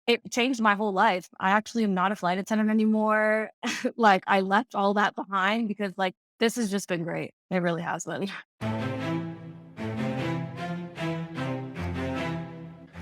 it changed my whole life. I actually am not a flight attendant anymore. Like, I left all that behind because, like, this has just been great. It really has been.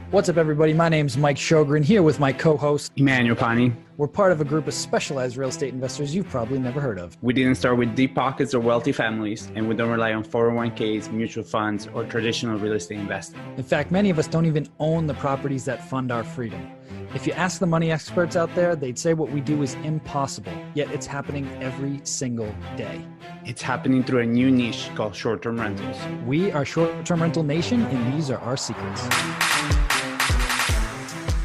What's up, everybody? My name's Mike Sjogren, here with my co-host, Emmanuel Pani. We're part of a group of specialized real estate investors you've probably never heard of. We didn't start with deep pockets or wealthy families, and we don't rely on 401ks, mutual funds, or traditional real estate investing. In fact, many of us don't even own the properties that fund our freedom. If you ask the money experts out there, they'd say what we do is impossible, yet it's happening every single day. It's happening through a new niche called short-term rentals. We are Short-Term Rental Nation, and these are our secrets.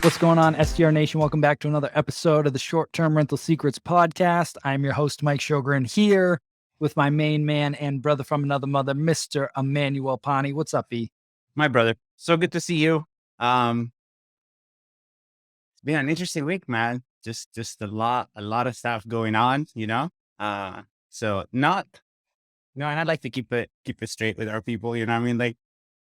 What's going on, STR Nation? Welcome back to another episode of the Short-Term Rental Secrets podcast. I'm your host, Mike Sjogren, here with my main man and brother from another mother, Mr. Emmanuel Pani. What's up, E? My brother, so good to see you. It's been an interesting week, man. Just a lot of stuff going on, you know. So not, and I'd like to keep it straight with our people, you know what I mean? Like,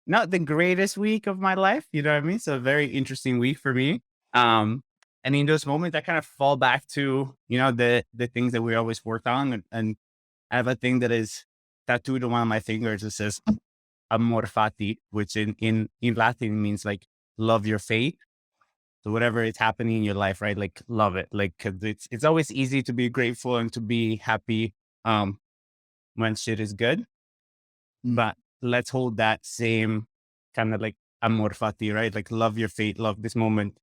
not the greatest week of my life, you know what I mean? So a very interesting week for me. And in those moments, I kind of fall back to, you know, the things that we always worked on. And I have a thing that is tattooed on one of my fingers that says amor fati, which in Latin means like love your fate. So whatever is happening in your life, right? Like love it. Like, 'cause it's always easy to be grateful and to be happy when shit is good. But let's hold that same kind of like amor fati, right? Like love your fate, love this moment.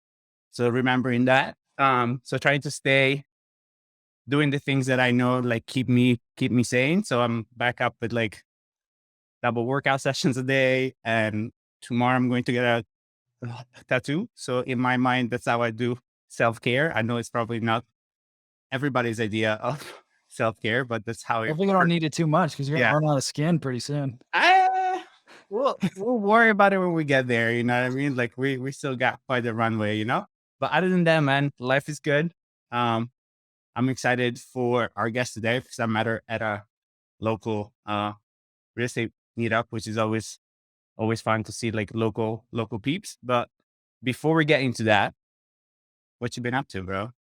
So remembering that. So trying to stay doing the things that I know like keep me sane. So I'm back up with like double workout sessions a day, and tomorrow I'm going to get a tattoo. So in my mind, that's how I do self-care. I know it's probably not everybody's idea of self-care, but that's how I think you don't need it too much because you're going to run out of skin pretty soon. We'll worry about it when we get there. You know what I mean? Like we still got quite a runway, you know? But other than that, man, life is good. I'm excited for our guest today because I'm at a local real estate meetup, which is always fun to see like local peeps. But before we get into that, what you been up to, bro?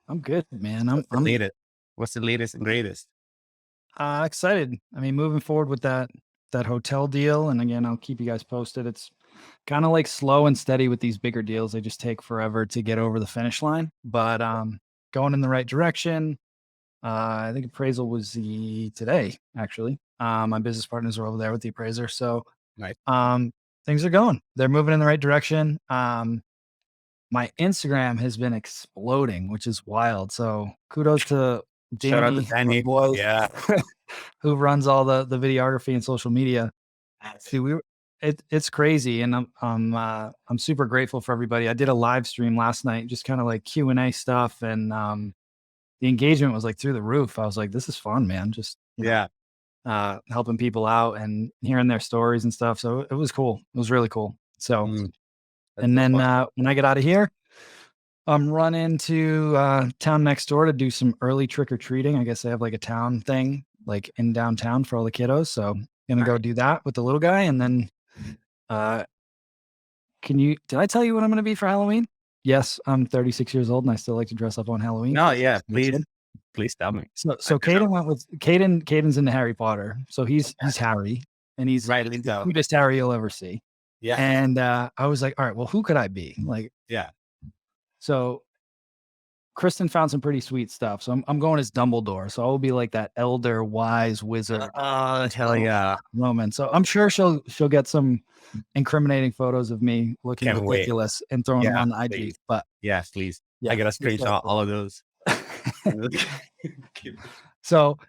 I'm good, man. What's the latest and greatest? Excited. I mean, moving forward with that hotel deal. And again, I'll keep you guys posted. It's kind of like slow and steady with these bigger deals. They just take forever to get over the finish line, but going in the right direction. I think appraisal was today, actually. My business partners are over there with the appraiser. So right. Things are going. They're moving in the right direction. My Instagram has been exploding, which is wild. So kudos to Danny, shout out to Danny. Yeah. who runs all the videography and social media. See, it's crazy, and I'm super grateful for everybody. I did a live stream last night, just kind of like Q&A stuff, and the engagement was like through the roof. I was like, this is fun, man. Just helping people out and hearing their stories and stuff. So it was cool. It was really cool. So, and then when I get out of here, I'm running to town next door to do some early trick-or-treating. I guess they have like a town thing like in downtown for all the kiddos. So gonna go do that with the little guy. And then did I tell you what I'm gonna be for Halloween? Yes, I'm 36 years old and I still like to dress up on Halloween. No, yeah, please tell me. So Caden went with Caden's into Harry Potter. So he's Harry, and he's the cutest Harry you'll ever see. Yeah. And I was like, all right, well, who could I be? Like, yeah. So Kristen found some pretty sweet stuff. So I'm going as Dumbledore. So I will be like that elder wise wizard. Oh, hell yeah. Moment. So I'm sure she'll get some incriminating photos of me looking ridiculous and throwing them on the IG. Please. But yes, please. Yeah. I gotta screenshot all of those. So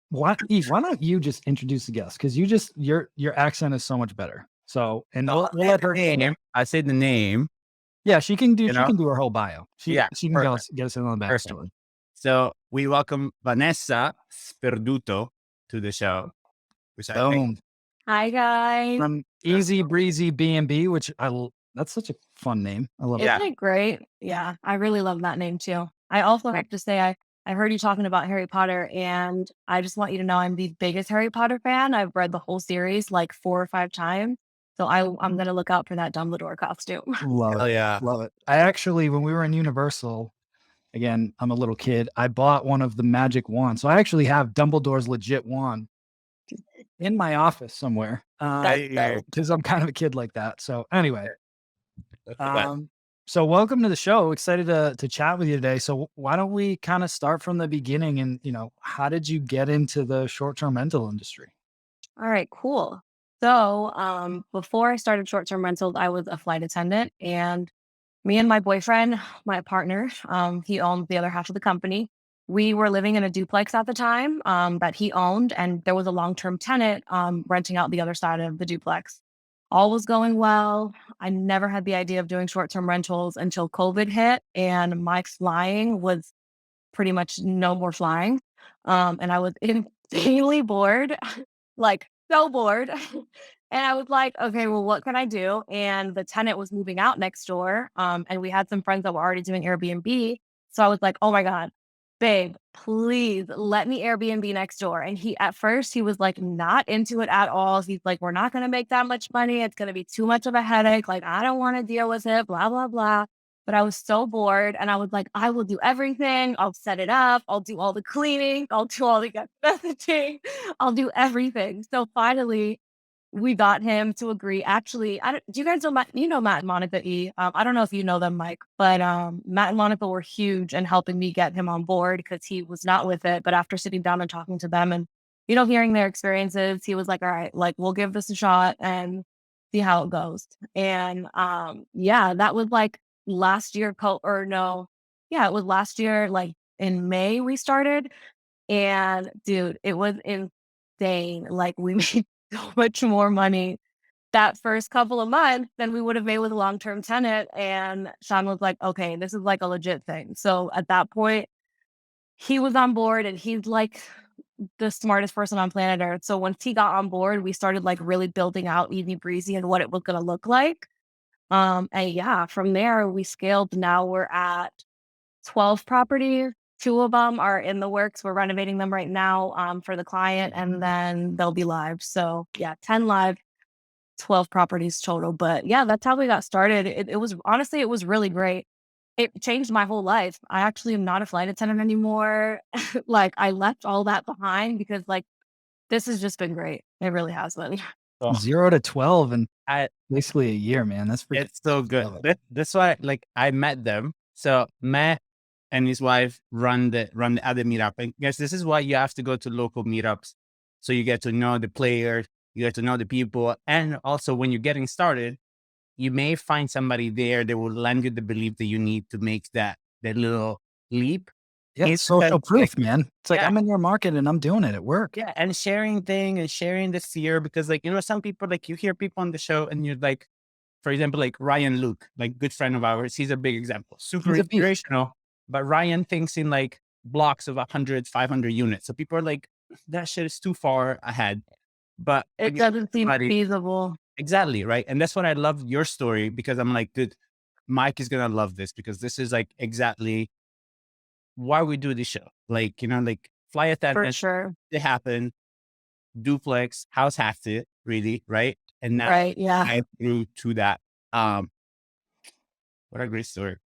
why don't you just introduce the guest? Because your accent is so much better. So we'll let her name. I said the name. Yeah, she can do her whole bio. She can get us in on the backstory. So we welcome Vanessa Sperduto to the show. Hi guys. From EasyBreezyBNB, which that's such a fun name. I love it. Isn't it great? Yeah, I really love that name too. I also have to say I heard you talking about Harry Potter, and I just want you to know I'm the biggest Harry Potter fan. I've read the whole series like 4 or 5 times. So I'm gonna look out for that Dumbledore costume. Love Hell it. yeah. Love it. I actually, when we were in Universal, again, I'm a little kid. I bought one of the magic wands. So I actually have Dumbledore's legit wand in my office somewhere. That's dope. Because I'm kind of a kid like that. So anyway, That's the best. so welcome to the show. Excited to chat with you today. So why don't we kind of start from the beginning and how did you get into the short-term rental industry? All right, cool. So, before I started short-term rentals, I was a flight attendant, and me and my boyfriend, my partner, he owned the other half of the company. We were living in a duplex at the time, that he owned, and there was a long-term tenant, renting out the other side of the duplex. All was going well. I never had the idea of doing short-term rentals until COVID hit, and my flying was pretty much no more flying. And I was insanely bored, like so bored. And I was like, okay, well, what can I do? And the tenant was moving out next door. And we had some friends that were already doing Airbnb. So I was like, oh my God, babe, please let me Airbnb next door. And at first, he was like, not into it at all. He's like, we're not going to make that much money. It's going to be too much of a headache. Like, I don't want to deal with it, blah, blah, blah. But I was so bored and I was like, I will do everything. I'll set it up. I'll do all the cleaning. I'll do all the guest messaging. I'll do everything. So finally, we got him to agree. Actually, do you guys know Matt? You know Matt and Monica E. I don't know if you know them, Mike, but Matt and Monica were huge in helping me get him on board because he was not with it. But after sitting down and talking to them and hearing their experiences, he was like, "All right, like we'll give this a shot and see how it goes." And yeah, that was like last year. Or no, yeah, it was last year. Like in May we started, and dude, it was insane. Like we made so much more money that first couple of months than we would have made with a long-term tenant. And Sean was like, okay, this is like a legit thing. So at that point, he was on board and he's like the smartest person on planet Earth. So once he got on board, we started like really building out Easy Breezy and what it was going to look like. And yeah, from there we scaled. Now we're at 12 properties. Two of them are in the works. We're renovating them right now, for the client, and then they'll be live. So yeah, 10 live, 12 properties total. But yeah, that's how we got started. It was honestly, it was really great. It changed my whole life. I actually am not a flight attendant anymore. Like I left all that behind because like this has just been great. It really has been. Oh, 0 to 12 and I, basically a year, man. That's freaking it's so love good. it. That's why, like, I met them. So Matt and his wife run the other meetup. And guys, this is why you have to go to local meetups, so you get to know the players, you get to know the people, and also when you're getting started, you may find somebody there that will lend you the belief that you need to make that little leap. Yeah, It's social because, like, proof, man. It's like yeah. I'm in your market and I'm doing it at work. Yeah, and sharing thing and sharing the fear, because like, some people, like, you hear people on the show and you're like, for example, like Ryan Luke, like good friend of ours, he's a big example, super He's a beast. inspirational, but Ryan thinks in like blocks of 100, 500 units. So people are like, that shit is too far ahead. But It when you doesn't seem somebody- feasible. exactly, right? And that's what I love your story, because I'm like, dude, Mike is gonna love this, because this is like exactly why we do this show. Like, like fly For attendant, sure. they happen, duplex, house has to, really, right? And now Right. Yeah. I through to that. What a great story.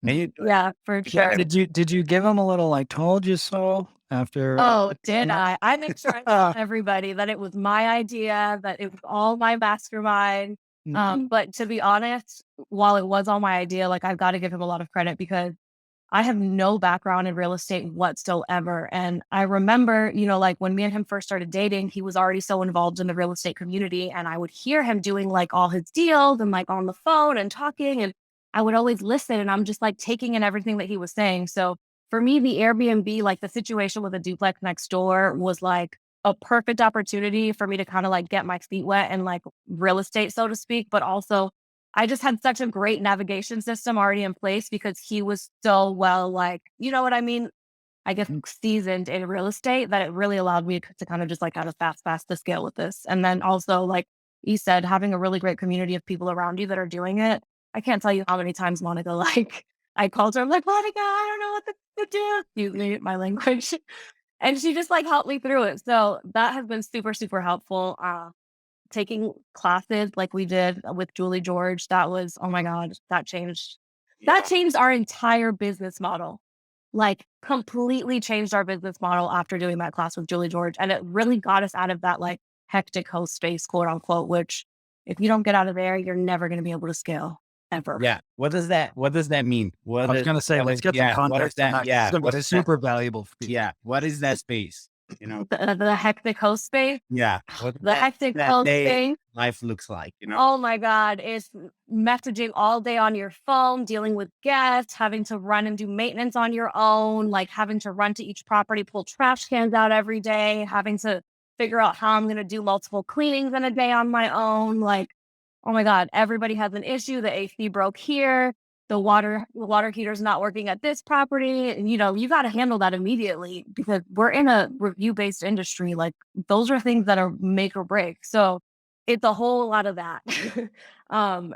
And you, Yeah, for Yeah, sure. did you give him a little like told you so after Oh, did no? I? I make sure I tell everybody that it was my idea, that it was all my mastermind. But to be honest, while it was all my idea, like I've got to give him a lot of credit because I have no background in real estate whatsoever. And I remember, like when me and him first started dating, he was already so involved in the real estate community. And I would hear him doing like all his deals and like on the phone and talking. And I would always listen and I'm just like taking in everything that he was saying. So for me, the Airbnb, like the situation with a duplex next door was like a perfect opportunity for me to kind of like get my feet wet and like real estate, so to speak, but also I just had such a great navigation system already in place because he was so well, like, you know what I mean? I guess seasoned in real estate that it really allowed me to kind of just like have a fast to scale with this. And then also, like you said, having a really great community of people around you that are doing it. I can't tell you how many times Monica, like, I called her, I'm like, Monica, I don't know what to do. Excuse me, my language. And she just like helped me through it. So that has been super, super helpful. taking classes like we did with Julie George, that was, oh my God, that changed our entire business model. Like completely changed our business model after doing that class with Julie George. And it really got us out of that like hectic host space, quote unquote, which if you don't get out of there, you're never going to be able to scale ever. Yeah. What does that mean? I was going to say, let's get some context. Yeah. What is super valuable for people. Yeah. What is that space? You know, The hectic host space. yeah. What The hectic host space. Life looks like, you know? Oh my God. It's messaging all day on your phone, dealing with guests, having to run and do maintenance on your own, like having to run to each property, pull trash cans out every day, having to figure out how I'm going to do multiple cleanings in a day on my own. Like, oh my God, everybody has an issue. The AC broke here. The water heater's not working at this property. And, you know, you got to handle that immediately because we're in a review-based industry. Like those are things that are make or break. So it's a whole lot of that.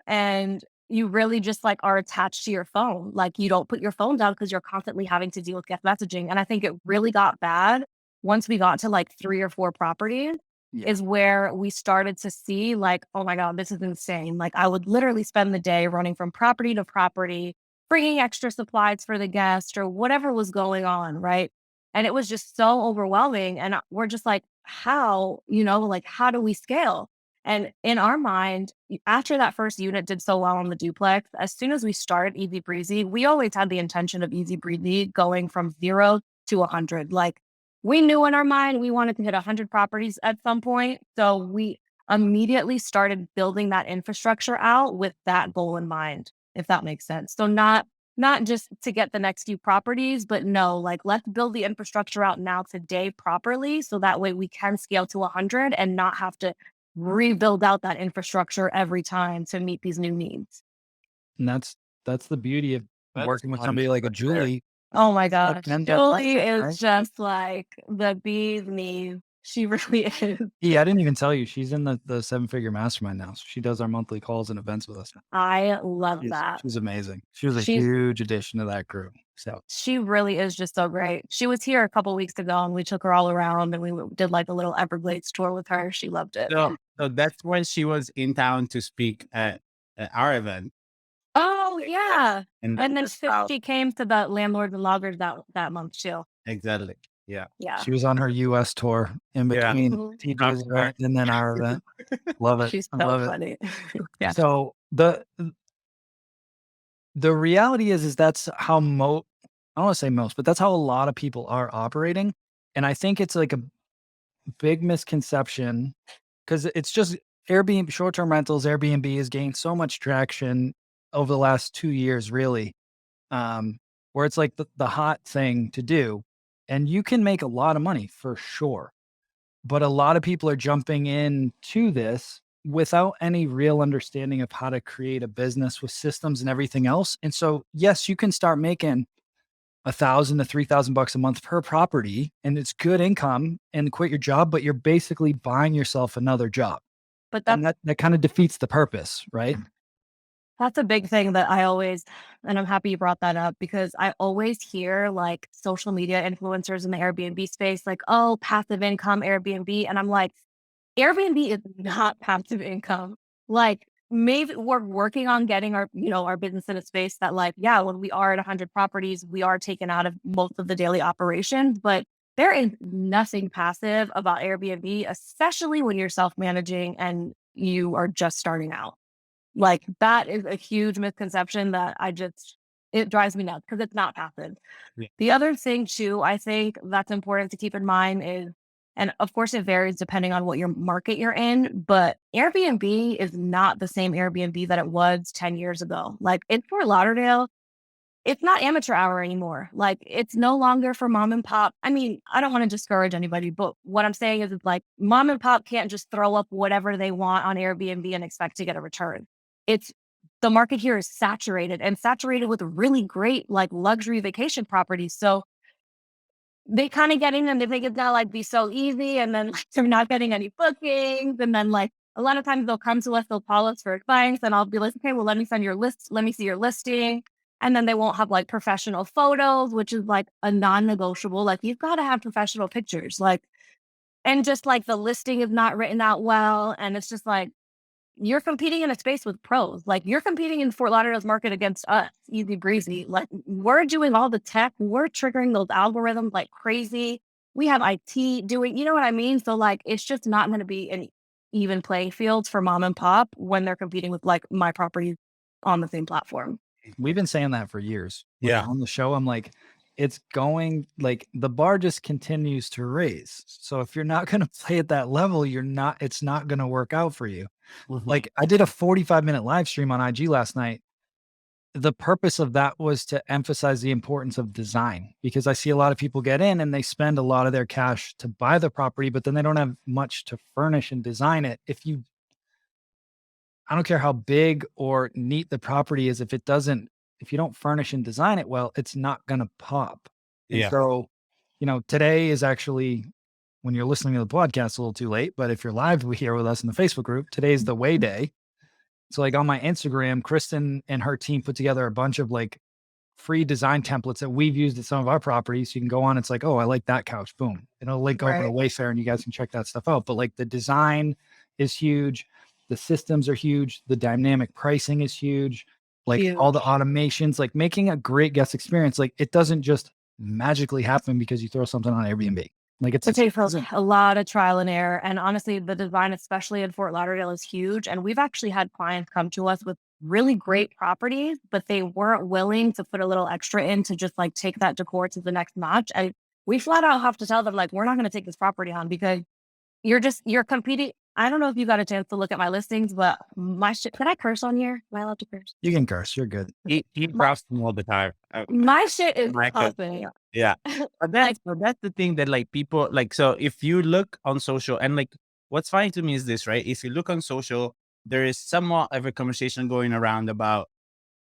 And you really just like are attached to your phone. Like you don't put your phone down because you're constantly having to deal with guest messaging. And I think it really got bad once we got to like 3 or 4 properties. Yeah. Is where we started to see like, oh my God, this is insane. Like I would literally spend the day running from property to property, bringing extra supplies for the guest or whatever was going on. Right. And it was just so overwhelming. And we're just like, how, you know, like, how do we scale? And in our mind, after that first unit did so well on the duplex, as soon as we started Easy Breezy, we always had the intention of Easy Breezy going from 0 to 100. Like we knew in our mind we wanted to hit 100 properties at some point. So we immediately started building that infrastructure out with that goal in mind, if that makes sense. So not just to get the next few properties, but no, like let's build the infrastructure out now today properly. So that way we can scale to 100 and not have to rebuild out that infrastructure every time to meet these new needs. And that's the beauty of working with somebody like a Julie. Oh my gosh. Julie is just like the bee's knees. She really is. Yeah, I didn't even tell you. She's in the 7-figure mastermind now. So she does our monthly calls and events with us. I love that. She's amazing. She was a huge addition to that crew. So she really is just so great. She was here a couple weeks ago and we took her all around and we did like a little Everglades tour with her. She loved it. So that's when she was in town to speak at our event. Oh yeah. And then she came to the Landlords and Loggers that month too. Exactly. Yeah. She was on her US tour in between TJ's event and then our event. Love it. She's so funny. Yeah. So the reality is that's how I don't want to say most, but that's how a lot of people are operating. And I think it's like a big misconception because it's just Airbnb, short-term rentals, Airbnb has gained so much traction over the last 2 years, really, where it's like the hot thing to do. And you can make a lot of money for sure. But a lot of people are jumping into this without any real understanding of how to create a business with systems and everything else. And so, yes, you can start making $1,000 to $3,000 a month per property, and it's good income and quit your job, but you're basically buying yourself another job. But that kind of defeats the purpose, right? That's a big thing that I always, and I'm happy you brought that up because I always hear like social media influencers in the Airbnb space, like, oh, passive income Airbnb. And I'm like, Airbnb is not passive income. Like maybe we're working on getting our, you know, our business in a space that like, yeah, when we are at 100 properties, we are taken out of most of the daily operations, but there is nothing passive about Airbnb, especially when you're self-managing and you are just starting out. Like that is a huge misconception that it drives me nuts because it's not passive. Yeah. The other thing too, I think that's important to keep in mind is, and of course it varies depending on what your market you're in, but Airbnb is not the same Airbnb that it was 10 years ago. Like in Fort Lauderdale, it's not amateur hour anymore. Like it's no longer for mom and pop. I mean, I don't want to discourage anybody, but what I'm saying is it's like mom and pop can't just throw up whatever they want on Airbnb and expect to get a return. The market here is saturated with really great like luxury vacation properties. So they kind of get in and they think it's gonna like be so easy. And then like, they're not getting any bookings. And then like a lot of times they'll come to us, they'll call us for advice and I'll be like, okay, well, let me see your listing. And then they won't have like professional photos, which is like a non-negotiable. Like you've got to have professional pictures. Like And just like the listing is not written out well. And it's just like, you're competing in a space with pros. Like you're competing in Fort Lauderdale's market against us, easy breezy. Like we're doing all the tech, we're triggering those algorithms like crazy. We have IT doing, you know what I mean? So like it's just not going to be an even play field for mom and pop when they're competing with like my properties on the same platform. We've been saying that for years. Yeah. On the show, I'm like, it's going like the bar just continues to raise. So if you're not going to play at that level, it's not going to work out for you. Like I did a 45-minute live stream on IG last night. The purpose of that was to emphasize the importance of design, because I see a lot of people get in and they spend a lot of their cash to buy the property, but then they don't have much to furnish and design it. I don't care how big or neat the property is, if you don't furnish and design it well, it's not going to pop. And Yeah. so, today is actually, when you're listening to the podcast, a little too late, but if you're live here with us in the Facebook group, today's the way day. So like on my Instagram, Kristen and her team put together a bunch of like free design templates that we've used at some of our properties. You can go on. It's like, oh, I like that couch. Boom. It'll link over to Wayfair and you guys can check that stuff out. But like the design is huge. The systems are huge. The dynamic pricing is huge. Like all the automations, like making a great guest experience. Like it doesn't just magically happen because you throw something on Airbnb. Like it takes a lot of trial and error. And honestly, the design, especially in Fort Lauderdale, is huge. And we've actually had clients come to us with really great properties, but they weren't willing to put a little extra in to just like take that decor to the next notch. And we flat out have to tell them, like, we're not going to take this property on because you're competing. I don't know if you got a chance to look at my listings, but my shit, can I curse on here? Am I allowed to curse? You can curse. You're good. He drops them all the time. My shit is Michael. popping. Yeah. But that's the thing that like people like, so if you look on social and like, what's funny to me is this, right? If you look on social, there is somewhat of a conversation going around about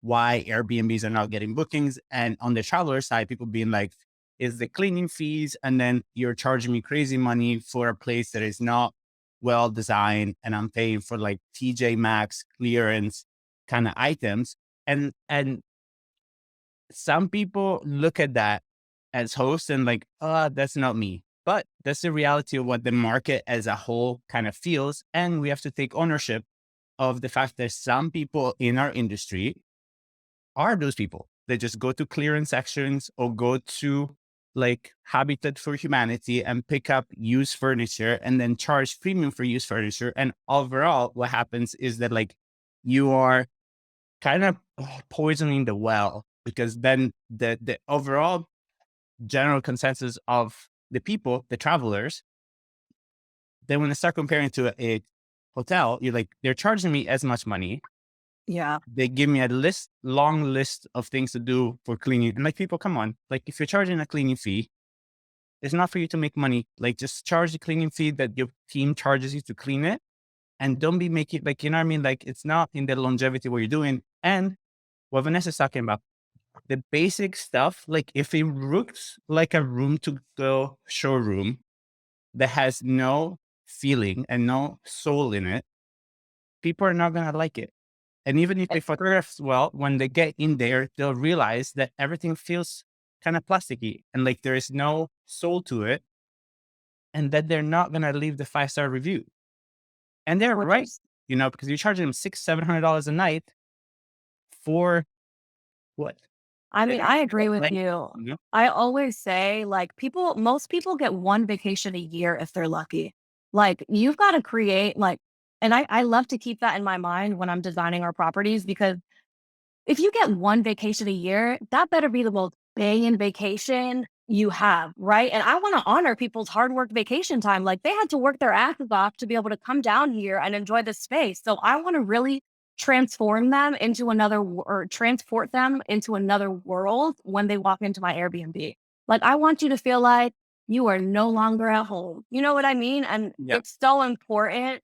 why Airbnbs are not getting bookings. And on the traveler side, people being like, is the cleaning fees. And then you're charging me crazy money for a place that is not well designed. And I'm paying for like TJ Maxx clearance kind of items. And some people look at that as hosts and like, that's not me. But that's the reality of what the market as a whole kind of feels. And we have to take ownership of the fact that some people in our industry are those people. They just go to clearance sections or go to like Habitat for Humanity and pick up used furniture and then charge premium for used furniture. And overall, what happens is that like you are kind of poisoning the well, because then the overall general consensus of the people, the travelers, then when they start comparing to a hotel, you're like, they're charging me as much money. Yeah. They give me a long list of things to do for cleaning. And like, people, come on. Like, if you're charging a cleaning fee, it's not for you to make money. Like, just charge the cleaning fee that your team charges you to clean it. And don't be making, like, you know what I mean? Like, it's not in the longevity what you're doing. And what Vanessa's talking about, the basic stuff, like if it looks like a room to go showroom that has no feeling and no soul in it, people are not going to like it. And even if they photograph well, when they get in there, they'll realize that everything feels kind of plasticky and like there is no soul to it, and that they're not going to leave the 5-star review. And they're right, because you're charging them $600-700 a night for what? I mean, I agree with you. I always say, like, most people get one vacation a year if they're lucky. Like, you've got to create, like, and I love to keep that in my mind when I'm designing our properties, because if you get one vacation a year, that better be the most banging vacation you have, right? And I want to honor people's hard work vacation time. Like, they had to work their asses off to be able to come down here and enjoy the space. So I want to really transport them into another world when they walk into my Airbnb. Like, I want you to feel like you are no longer at home. You know what I mean? And it's so important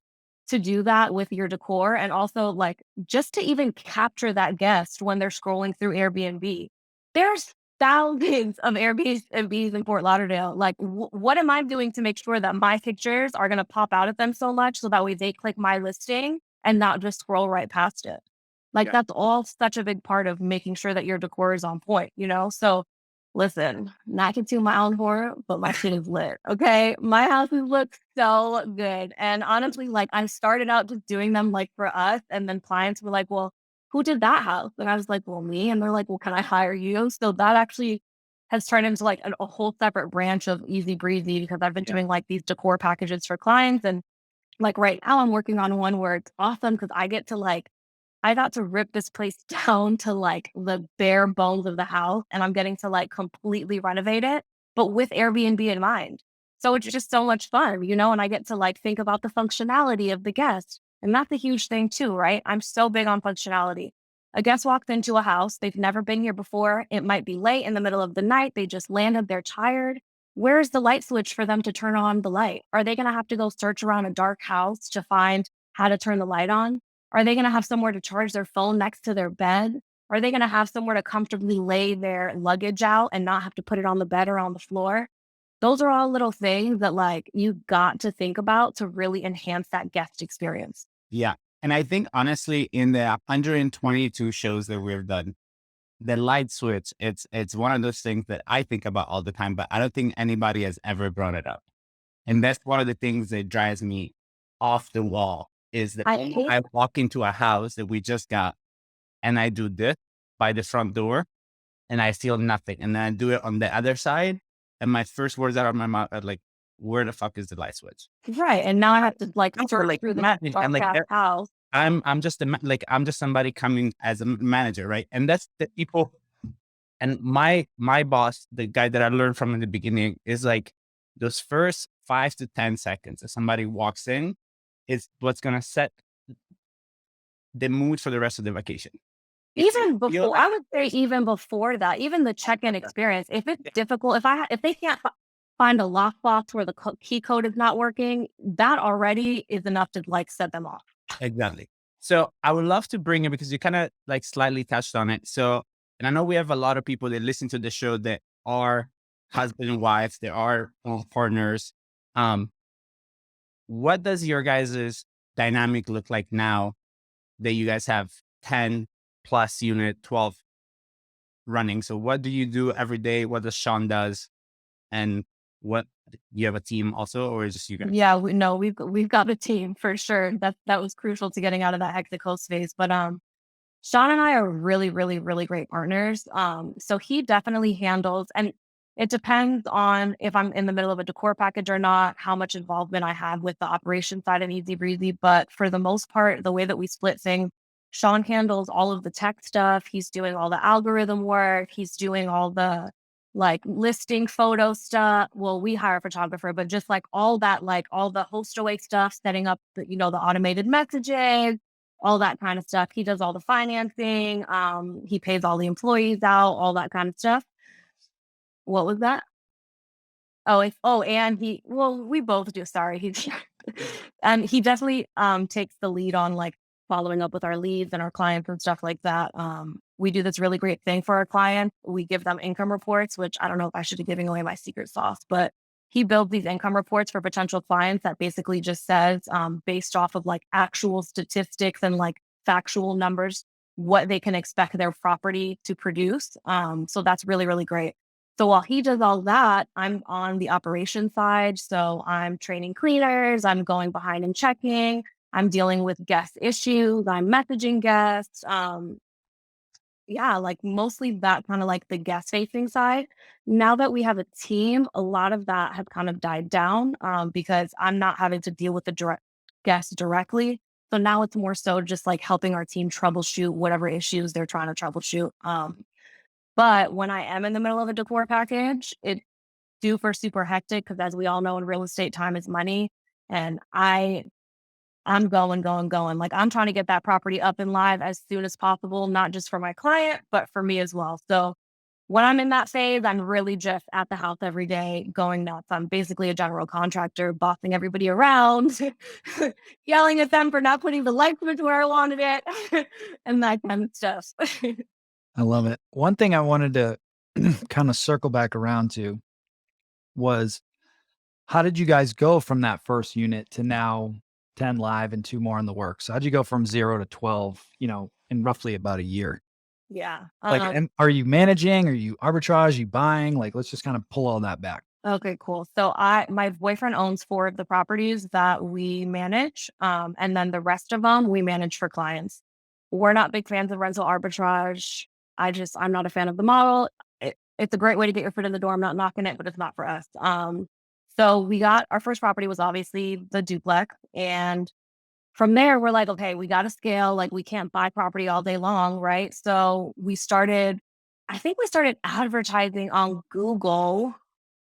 to do that with your decor, and also like just to even capture that guest when they're scrolling through Airbnb. There's thousands of Airbnbs in Fort Lauderdale. Like, what am I doing to make sure that my pictures are going to pop out at them so much so that way they click my listing and not just scroll right past it? Like, that's all such a big part of making sure that your decor is on point, So Listen, not to toot my own horn, but my shit is lit. Okay. My houses look so good. And honestly, like I started out just doing them like for us. And then clients were like, well, who did that house? And I was like, well, me. And they're like, well, can I hire you? So that actually has turned into like a whole separate branch of Easy Breezy because I've been Yeah. doing like these decor packages for clients. And like right now I'm working on one where it's awesome because I got to rip this place down to like the bare bones of the house and I'm getting to like completely renovate it, but with Airbnb in mind. So it's just so much fun, you know, and I get to like think about the functionality of the guest. And that's a huge thing too, right? I'm so big on functionality. A guest walks into a house, they've never been here before. It might be late in the middle of the night. They just landed, they're tired. Where's the light switch for them to turn on the light? Are they going to have to go search around a dark house to find how to turn the light on? Are they going to have somewhere to charge their phone next to their bed? Are they going to have somewhere to comfortably lay their luggage out and not have to put it on the bed or on the floor? Those are all little things that like you got to think about to really enhance that guest experience. Yeah. And I think honestly, in the 122 shows that we've done, the light switch, it's one of those things that I think about all the time, but I don't think anybody has ever brought it up. And that's one of the things that drives me off the wall is that I when hate I walk into a house that we just got and I do this by the front door and I feel nothing. And then I do it on the other side. And my first words out of my mouth are like, where the fuck is the light switch? right. And now I have to like That's search like through the imagine, and like dark house. I'm just I'm just somebody coming as a manager, right? And that's the people. And my boss, the guy that I learned from in the beginning, is like those first 5 to 10 seconds that somebody walks in is what's gonna set the mood for the rest of the vacation. If you Even feel before, like I would say even before that, even the check-in experience, if it's difficult, if they can't find a lockbox where the key code is not working, that already is enough to like set them off. exactly. So I would love to bring it because you kind of like slightly touched on it. So, and I know we have a lot of people that listen to the show that are husband and wives, they are partners. Um, what does your guys' dynamic look like now that you guys have 10 plus unit, 12 running? So what do you do every day? What does Sean does? And what, you have a team also, or is it just you guys? Yeah, we've got a team for sure. That was crucial to getting out of that hectic host phase. But Sean and I are really, really, really great partners. So he definitely handles, and it depends on if I'm in the middle of a decor package or not, how much involvement I have with the operation side and Easy Breezy. But for the most part, the way that we split things, Sean handles all of the tech stuff. He's doing all the algorithm work. He's doing all the like listing photo stuff. Well, we hire a photographer, but just like all that, like all the host away stuff, setting up the automated messages, all that kind of stuff. He does all the financing. He pays all the employees out, all that kind of stuff. What was that? And we both do. Sorry, and he definitely takes the lead on like following up with our leads and our clients and stuff like that. We do this really great thing for our clients. We give them income reports, which I don't know if I should be giving away my secret sauce, but he builds these income reports for potential clients that basically just says, based off of like actual statistics and like factual numbers, what they can expect their property to produce. So that's really, really great. So while he does all that, I'm on the operation side. So I'm training cleaners, I'm going behind and checking, I'm dealing with guest issues, I'm messaging guests. Yeah, like mostly that kind of like the guest facing side. Now that we have a team, a lot of that has kind of died down because I'm not having to deal with the direct guests directly. So now it's more so just like helping our team troubleshoot whatever issues they're trying to troubleshoot. But when I am in the middle of a decor package, it's super hectic because as we all know in real estate, time is money. And I'm going. Like I'm trying to get that property up and live as soon as possible, not just for my client, but for me as well. So when I'm in that phase, I'm really just at the house every day going nuts. I'm basically a general contractor, bossing everybody around, yelling at them for not putting the light switch where I wanted it, and that kind of stuff. I love it. One thing I wanted to kind of circle back around to was how did you guys go from that first unit to now 10 live and 2 more in the works? How'd you go from 0 to 12, in roughly about a year? Yeah. Like, and are you managing? Are you arbitrage? Are you buying? Like, let's just kind of pull all that back. Okay, cool. So my boyfriend owns 4 of the properties that we manage. And then the rest of them we manage for clients. We're not big fans of rental arbitrage. I'm not a fan of the model. It's a great way to get your foot in the door. I'm not knocking it, but it's not for us. So we got our first property was obviously the duplex. And from there, we're like, okay, we got to scale. Like we can't buy property all day long, right? So I think we started advertising on Google.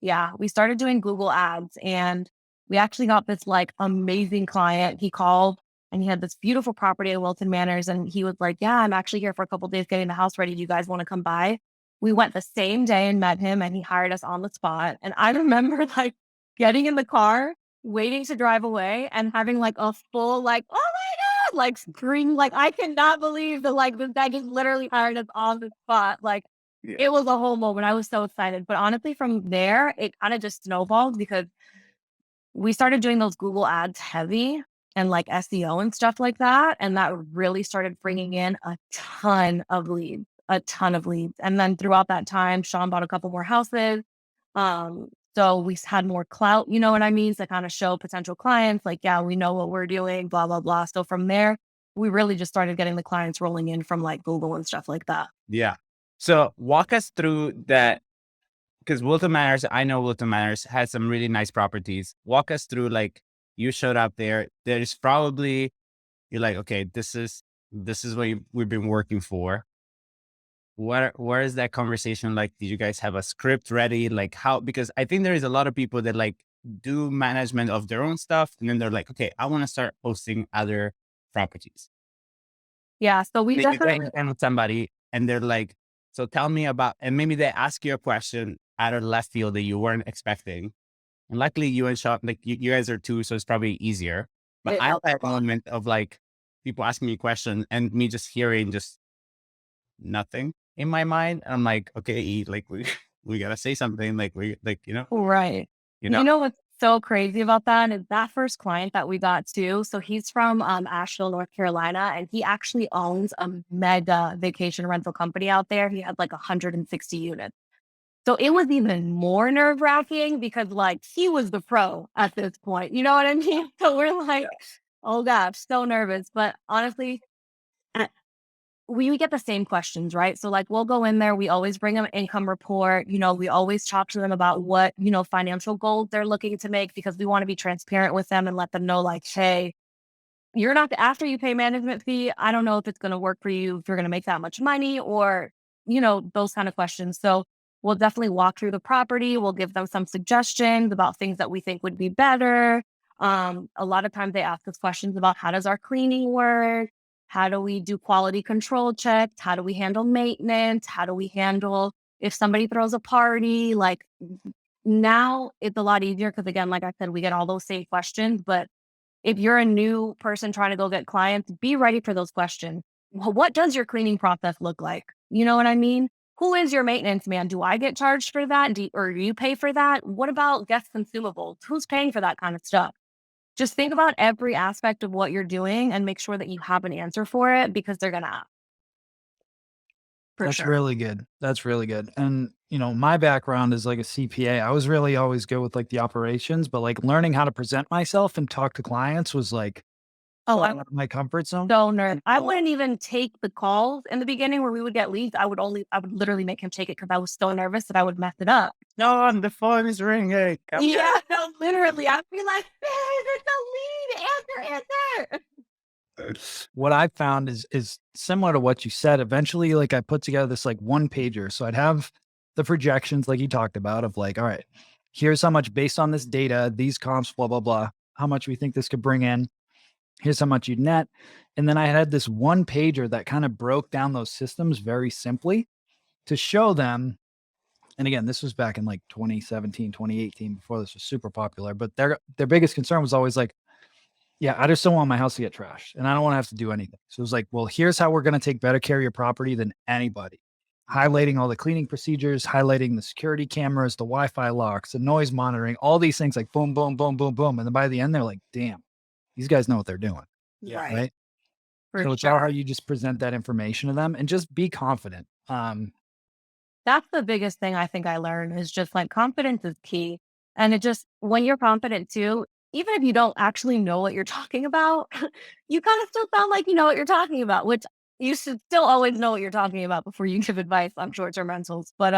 Yeah, we started doing Google ads and we actually got this like amazing client. He called and he had this beautiful property in Wilton Manors and he was like, "Yeah, I'm actually here for a couple days getting the house ready. Do you guys want to come by?" We went the same day and met him and he hired us on the spot. And I remember like getting in the car, waiting to drive away and having like a full like, "Oh my God," like scream, like I cannot believe that like this guy just literally hired us on the spot. Like Yeah. it was a whole moment. I was so excited. But honestly, from there, it kind of just snowballed because we started doing those Google ads heavy and like SEO and stuff like that. And that really started bringing in a ton of leads, a ton of leads. And then throughout that time, Sean bought a couple more houses. So we had more clout, you know what I mean? To kind of show potential clients, like, yeah, we know what we're doing, blah, blah, blah. So from there, we really just started getting the clients rolling in from like Google and stuff like that. Yeah. So walk us through that, because Wilton Manors, I know Wilton Manors has some really nice properties. Walk us through, like, you showed up there. There's probably, you're like, okay, this is what we've been working for. Where is that conversation? Like, did you guys have a script ready? Like how, because I think there is a lot of people that like do management of their own stuff. And then they're like, okay, I want to start hosting other properties. Yeah. So we They definitely, and with somebody and they're like, so tell me about, and maybe they ask you a question out of left field that you weren't expecting. And luckily you and Sean, like you guys are two, so it's probably easier. But it, I had a moment of like people asking me a question and me just hearing just nothing in my mind. And I'm like, okay, like we gotta say something. Like right. you know, You know what's so crazy about that is that first client that we got too. So he's from Asheville, North Carolina, and he actually owns a mega vacation rental company out there. He had like 160 units. So it was even more nerve wracking because like he was the pro at this point. You know what I mean? So we're like, oh gosh, so nervous. But honestly, we get the same questions, right? So like we'll go in there, we always bring them an income report, we always talk to them about what, financial goals they're looking to make because we want to be transparent with them and let them know like, hey, you're not after you pay management fee, I don't know if it's going to work for you, if you're going to make that much money or, those kind of questions. So we'll definitely walk through the property. We'll give them some suggestions about things that we think would be better. A lot of times they ask us questions about how does our cleaning work? How do we do quality control checks? How do we handle maintenance? How do we handle if somebody throws a party? Like now it's a lot easier because again, like I said, we get all those same questions, but if you're a new person trying to go get clients, be ready for those questions. What does your cleaning process look like? You know what I mean? Who is your maintenance man? Do I get charged for that? Or do you pay for that? What about guest consumables? Who's paying for that kind of stuff? Just think about every aspect of what you're doing and make sure that you have an answer for it because they're going to ask. That's really good. That's really good. And, my background is like a CPA. I was really always good with like the operations, but like learning how to present myself and talk to clients was like Oh, out I'm of my comfort zone. so nervous. I wouldn't even take the calls in the beginning where we would get leads. I would literally make him take it because I was so nervous that I would mess it up. no, the phone is ringing. Yeah, no, literally. I'd be like, it's a lead. Answer. What I found is similar to what you said. Eventually, like I put together this like one pager. So I'd have the projections like you talked about of like, all right, here's how much based on this data, these comps, blah, blah, blah, how much we think this could bring in. Here's how much you'd net. And then I had this one pager that kind of broke down those systems very simply to show them. And again, this was back in like 2017, 2018, before this was super popular. But their biggest concern was always like, yeah, I just don't want my house to get trashed and I don't want to have to do anything. So it was like, well, here's how we're going to take better care of your property than anybody. Highlighting all the cleaning procedures, highlighting the security cameras, the Wi-Fi locks, the noise monitoring, all these things like boom, boom, boom, boom, boom. And then by the end, they're like, damn, these guys know what they're doing. Yeah. Right. For So it's all how sure. you just present that information to them and just be confident. That's the biggest thing I think I learned is just like confidence is key. And it just, when you're confident too, even if you don't actually know what you're talking about, you kind of still sound like you know what you're talking about, which you should still always know what you're talking about before you give advice on short-term rentals. But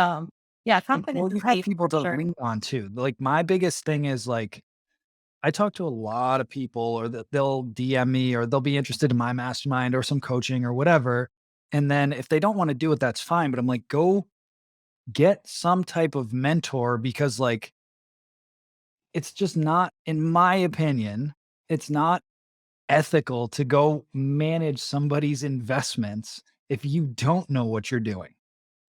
yeah, confidence Well, you is have key people for to sure. lean on too. Like my biggest thing is like I talk to a lot of people or that they'll DM me or they'll be interested in my mastermind or some coaching or whatever. And then if they don't want to do it, that's fine. But I'm like, go get some type of mentor because like it's just not, in my opinion, it's not ethical to go manage somebody's investments if you don't know what you're doing.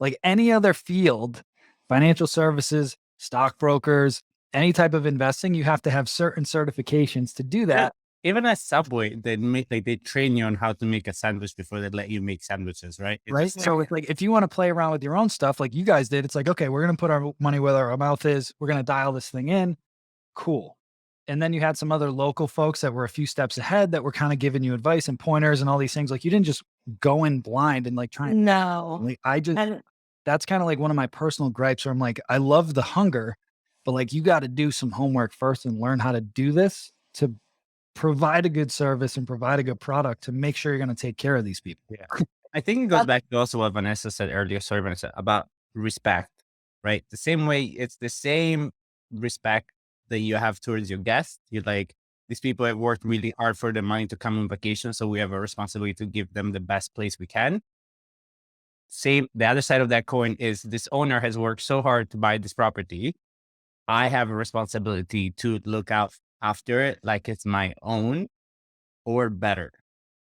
Like any other field, financial services, stockbrokers, any type of investing, you have to have certain certifications to do Yeah. that, Even at Subway, they train you on how to make a sandwich before they let you make sandwiches, right? It's right? just So it's like if you want to play around with your own stuff like you guys did, it's like, okay, we're going to put our money where our mouth is. We're going to dial this thing in. Cool. And then you had some other local folks that were a few steps ahead that were kind of giving you advice and pointers and all these things. Like you didn't just go in blind and like try and No. like I just And that's kind of like one of my personal gripes where I'm like, I love the hunger, but like you got to do some homework first and learn how to do this to provide a good service and provide a good product to make sure you're going to take care of these people. yeah. I think it goes that's back to also what Vanessa said earlier. Sorry, Vanessa, about respect, right? The same way, it's the same respect that you have towards your guests. You're like, these people have worked really hard for their money to come on vacation, so we have a responsibility to give them the best place we can. Same, the other side of that coin is this owner has worked so hard to buy this property. I have a responsibility to look out after it like it's my own or better.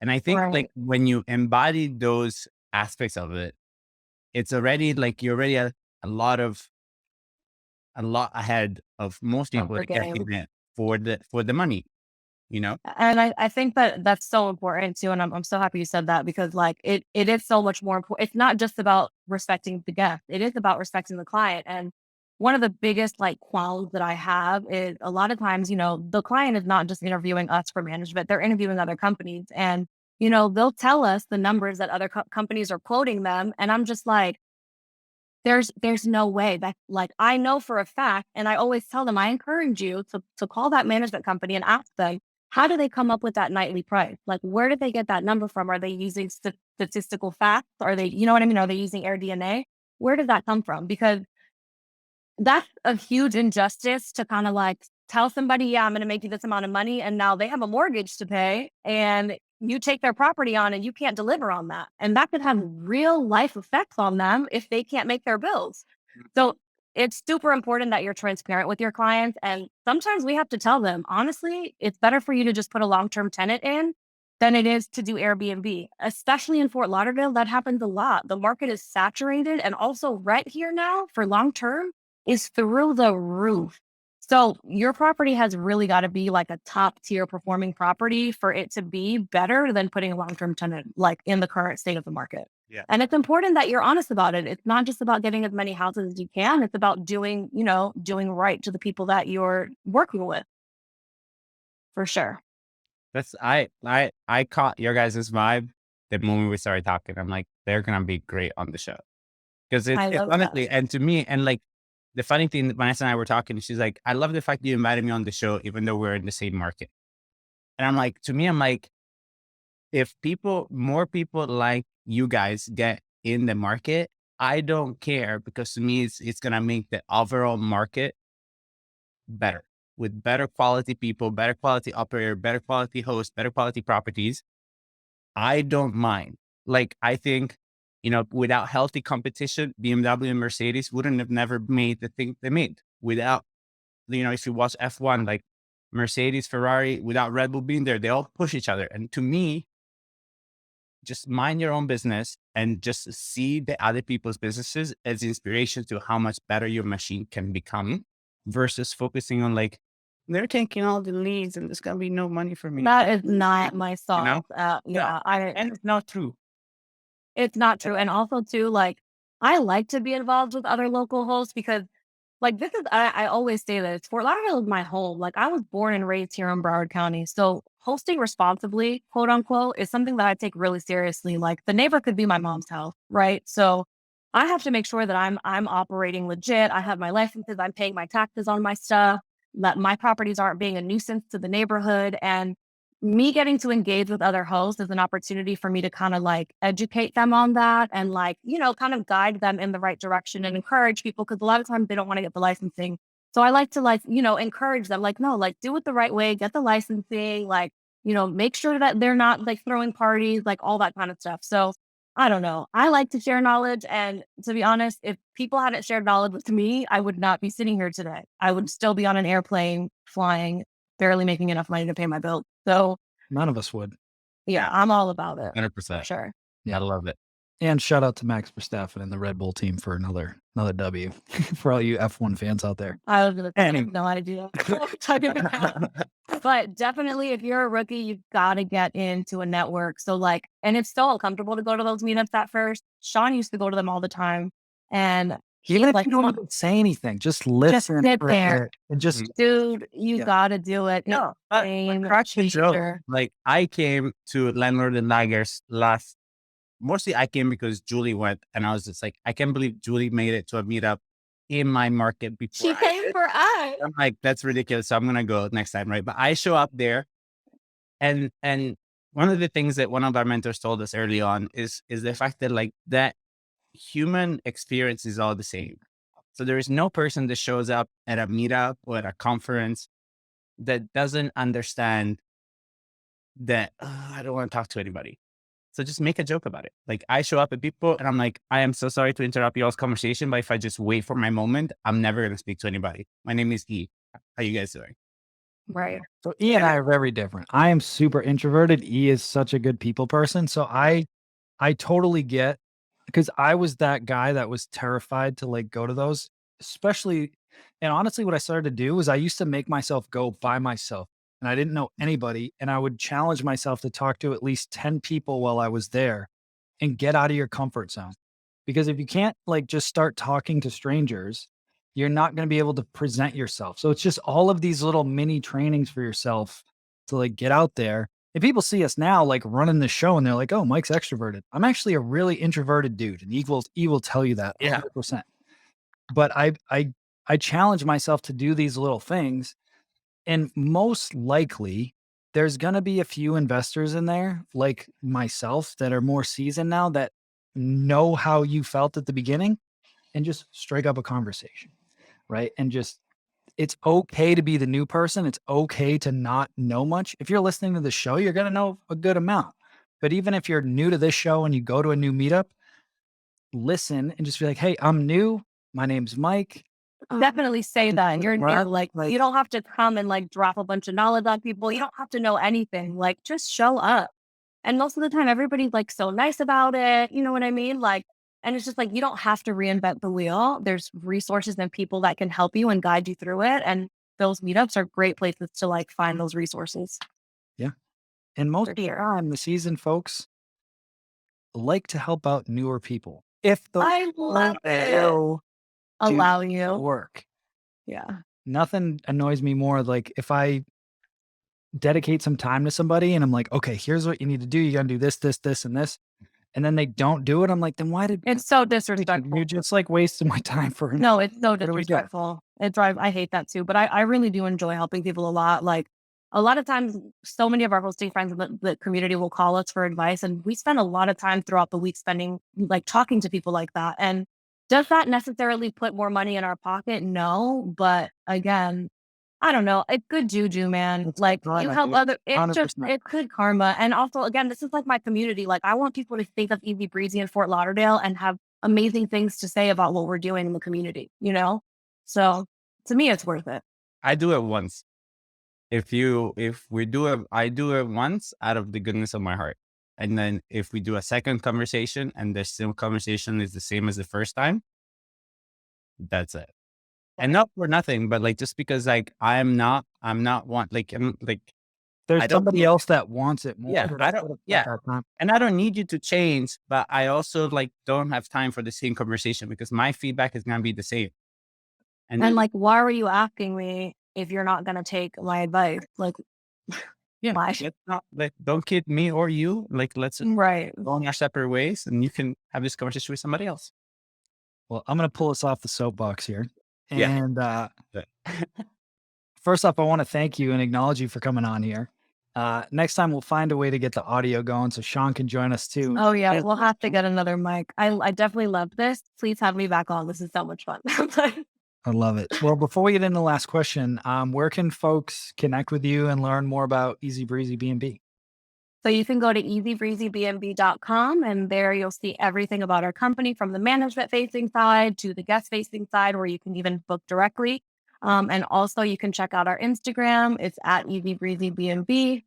And I think like right. when you embody those aspects of it, it's already like you're already a lot ahead of most Of people the that are getting game. it for the money, you know? And I think that that's so important too. And I'm so happy you said that because like it is so much more important. It's not just about respecting the guest. It is about respecting the client. And one of the biggest like qualms that I have is a lot of times, the client is not just interviewing us for management. They're interviewing other companies and, they'll tell us the numbers that other companies are quoting them. And I'm just like, there's no way that like I know for a fact, and I always tell them I encourage you to call that management company and ask them how do they come up with that nightly price? Like where did they get that number from? Are they using statistical facts? Are they, you know what I mean? Are they using AirDNA? Where did that come from? Because that's a huge injustice to kind of like tell somebody, yeah, I'm going to make you this amount of money. And now they have a mortgage to pay and you take their property on and you can't deliver on that. And that could have real life effects on them if they can't make their bills. So it's super important that you're transparent with your clients. And sometimes we have to tell them, honestly, it's better for you to just put a long-term tenant in than it is to do Airbnb, especially in Fort Lauderdale. That happens a lot. The market is saturated and also rent here now for long-term is through the roof. So your property has really got to be like a top tier performing property for it to be better than putting a long-term tenant like in the current state of the market. Yeah. And it's important that you're honest about it. It's not just about getting as many houses as you can. It's about doing right to the people that you're working with for sure. That's I caught your guys' vibe the moment we started talking. I'm like, they're gonna be great on the show. Because I it's love that. honestly, and to me, and like the funny thing, Vanessa and I were talking, she's like, I love the fact you invited me on the show, even though we're in the same market. And I'm like, to me, I'm like, if more people like you guys get in the market, I don't care because to me, it's going to make the overall market better with better quality people, better quality operator, better quality host, better quality properties. I don't mind. Like, I think, without healthy competition, BMW and Mercedes wouldn't have never made the thing they made without, if you watch F1, like Mercedes, Ferrari, without Red Bull being there, they all push each other. And to me, just mind your own business and just see the other people's businesses as inspiration to how much better your machine can become versus focusing on like, they're taking all the leads and there's going to be no money for me. That is not my You know? thought. Yeah, And it's not true. it's not true. And also too, like I like to be involved with other local hosts because Like this is, I always say this, Fort Lauderdale is my home. Like I was born and raised here in Broward County. So hosting responsibly, quote unquote, is something that I take really seriously. Like the neighbor could be my mom's house, right? So I have to make sure that I'm operating legit. I have my licenses, I'm paying my taxes on my stuff, that my properties aren't being a nuisance to the neighborhood. And me getting to engage with other hosts is an opportunity for me to kind of like educate them on that and like, kind of guide them in the right direction and encourage people because a lot of times they don't want to get the licensing. So I like to like, encourage them like, no, like do it the right way, get the licensing, like, make sure that they're not like throwing parties, like all that kind of stuff. So I don't know. I like to share knowledge. And to be honest, if people hadn't shared knowledge with me, I would not be sitting here today. I would still be on an airplane flying, barely making enough money to pay my bills. So None of us would. yeah, I'm all about it. 100%. Sure. I love it. And shout out to Max Verstappen and the Red Bull team for another W for all you F1 fans out there. I was gonna say, I Anyway. have no idea. But definitely if you're a rookie, you've got to get into a network. So like, and it's so uncomfortable to go to those meetups at first. Sean used to go to them all the time. And he's Even if like, you don't even say anything, just listen sit for there. it and just dude, you Yeah. gotta do it. No, but Game crack the joke. changer. Like I came to Landlord and Laggers mostly I came because Julie went and I was just like, I can't believe Julie made it to a meetup in my market before. She came for us. I'm like, that's ridiculous. So I'm gonna go next time, right? But I show up there, and one of the things that one of our mentors told us early on is the fact that like that human experience is all the same. So there is no person that shows up at a meetup or at a conference that doesn't understand that I don't want to talk to anybody. So just make a joke about it. Like I show up at people and I'm like, I am so sorry to interrupt y'all's conversation, but if I just wait for my moment, I'm never going to speak to anybody. My name is E. How you guys doing? Right. So E and I are very different. I am super introverted. E is such a good people person. So I totally get, because I was that guy that was terrified to like go to those, especially. And honestly, what I started to do was I used to make myself go by myself and I didn't know anybody. And I would challenge myself to talk to at least 10 people while I was there and get out of your comfort zone. Because if you can't like just start talking to strangers, you're not going to be able to present yourself. So it's just all of these little mini trainings for yourself to like get out there. And people see us now like running the show and they're like, oh, Mike's extroverted. I'm actually a really introverted dude. And E will tell you that 100%. But I challenge myself to do these little things. And most likely there's going to be a few investors in there like myself that are more seasoned now that know how you felt at the beginning and just strike up a conversation. Right. And just, it's okay to be the new person. It's okay to not know much. If you're listening to the show, you're going to know a good amount. But even if you're new to this show and you go to a new meetup, listen and just be like, hey, I'm new. My name's Mike. Definitely say that. And you're Right. like, you don't have to come and like drop a bunch of knowledge on people. You don't have to know anything. Like, just show up. And most of the time, everybody's like so nice about it. You know what I mean? Like, and it's just like, you don't have to reinvent the wheel. There's resources and people that can help you and guide you through it. And those meetups are great places to like find those resources. Yeah. And most For of the sure. time, the seasoned folks like to help out newer people. If the I love it. Allow you. work. Yeah. Nothing annoys me more like if I dedicate some time to somebody and I'm like, okay, here's what you need to do. You got to do this, this, this, and this. And then they don't do it. I'm like, then why did It's so disrespectful. you just like wasted my time for No, it's so do we do? disrespectful. I hate that too. But I really do enjoy helping people a lot. Like a lot of times, so many of our hosting friends in the community will call us for advice. And we spend a lot of time throughout the week spending like talking to people like that. And does that necessarily put more money in our pocket? No. But again, I don't know. It's good juju, man. It's Like karma, you help dude. other, it's 100%. good karma. And also, again, this is like my community. Like I want people to think of Easy Breezy in Fort Lauderdale and have amazing things to say about what we're doing in the community, you know? So to me, it's worth it. I do it once. If we do it, I do it once out of the goodness of my heart. And then if we do a second conversation and the same conversation is the same as the first time, that's it. And not for nothing, but like, just because like, I'm not one, like, I'm like, There's I don't somebody need- else that wants it more. Yeah, but I that's don't- what it's yeah. like our time. and I don't need you to change, but I also like don't have time for the same conversation because my feedback is going to be the same. And like, why are you asking me if you're not going to take my advice? Like, yeah, why? let's not, like, don't kid me or you. Like, let's Right. go on our separate ways, and you can have this conversation with somebody else. Well, I'm going to pull us off the soapbox here. Yeah. And first off, I want to thank you and acknowledge you for coming on here. Next time we'll find a way to get the audio going so Sean can join us too. Oh yeah, we'll have to get another mic. I definitely love this. Please have me back on. This is so much fun. I love it. Well, before we get into the last question, where can folks connect with you and learn more about EasyBreezyBNB? So you can go to EasyBreezyBNB.com, and there you'll see everything about our company, from the management facing side to the guest facing side, where you can even book directly. And also you can check out our Instagram. It's at EasyBreezyBNB,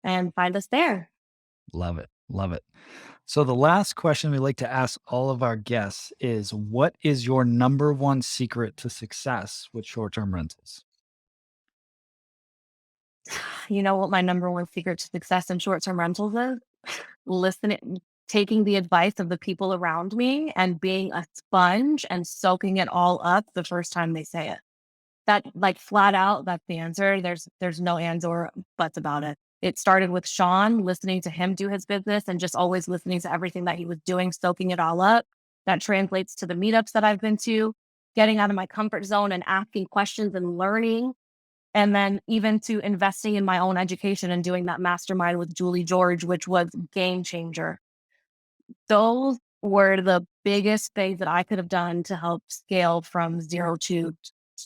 and find us there. Love it. Love it. So the last question we like to ask all of our guests is, what is your number one secret to success with short-term rentals? You know what my number one secret to success in short-term rentals is? Listening, taking the advice of the people around me and being a sponge and soaking it all up the first time they say it. That, like, flat out, that's the answer. There's no ands or buts about it. It started with Sean, listening to him do his business and just always listening to everything that he was doing, soaking it all up. That translates to the meetups that I've been to, getting out of my comfort zone and asking questions and learning. And then even to investing in my own education and doing that mastermind with Julie George, which was game changer. Those were the biggest things that I could have done to help scale from 0 to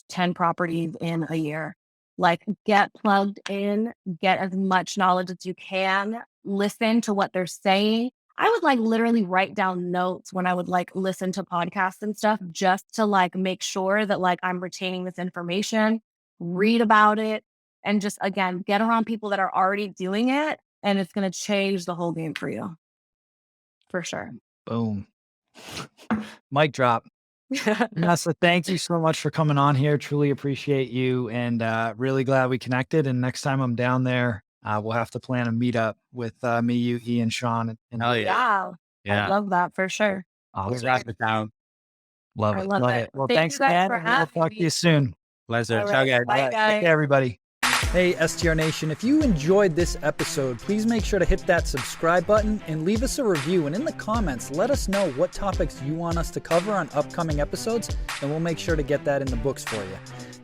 10 properties in a year. Like, get plugged in, get as much knowledge as you can, listen to what they're saying. I would like literally write down notes when I would like listen to podcasts and stuff, just to like make sure that like I'm retaining this information, read about it, and just, again, get around people that are already doing it. And it's going to change the whole game for you. For sure. Boom. Mic drop. Vanessa, thank you so much for coming on here. Truly appreciate you, and really glad we connected. And next time I'm down there, we'll have to plan a meetup with me, you, E, and Sean. And Oh Yeah. I love that for sure. We'll awesome. wrap it down. Love I it. love Love it. it. Well, Thank thanks, you guys man. for And we'll having talk to me. you soon. Pleasure. All Ciao, right. guys. Bye, Take guys. care, everybody. Hey, STR Nation, if you enjoyed this episode, please make sure to hit that subscribe button and leave us a review. And in the comments, let us know what topics you want us to cover on upcoming episodes, and we'll make sure to get that in the books for you.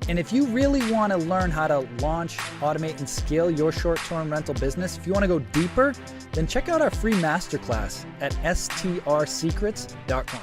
And if you really want to learn how to launch, automate, and scale your short-term rental business, if you want to go deeper, then check out our free masterclass at strsecrets.com.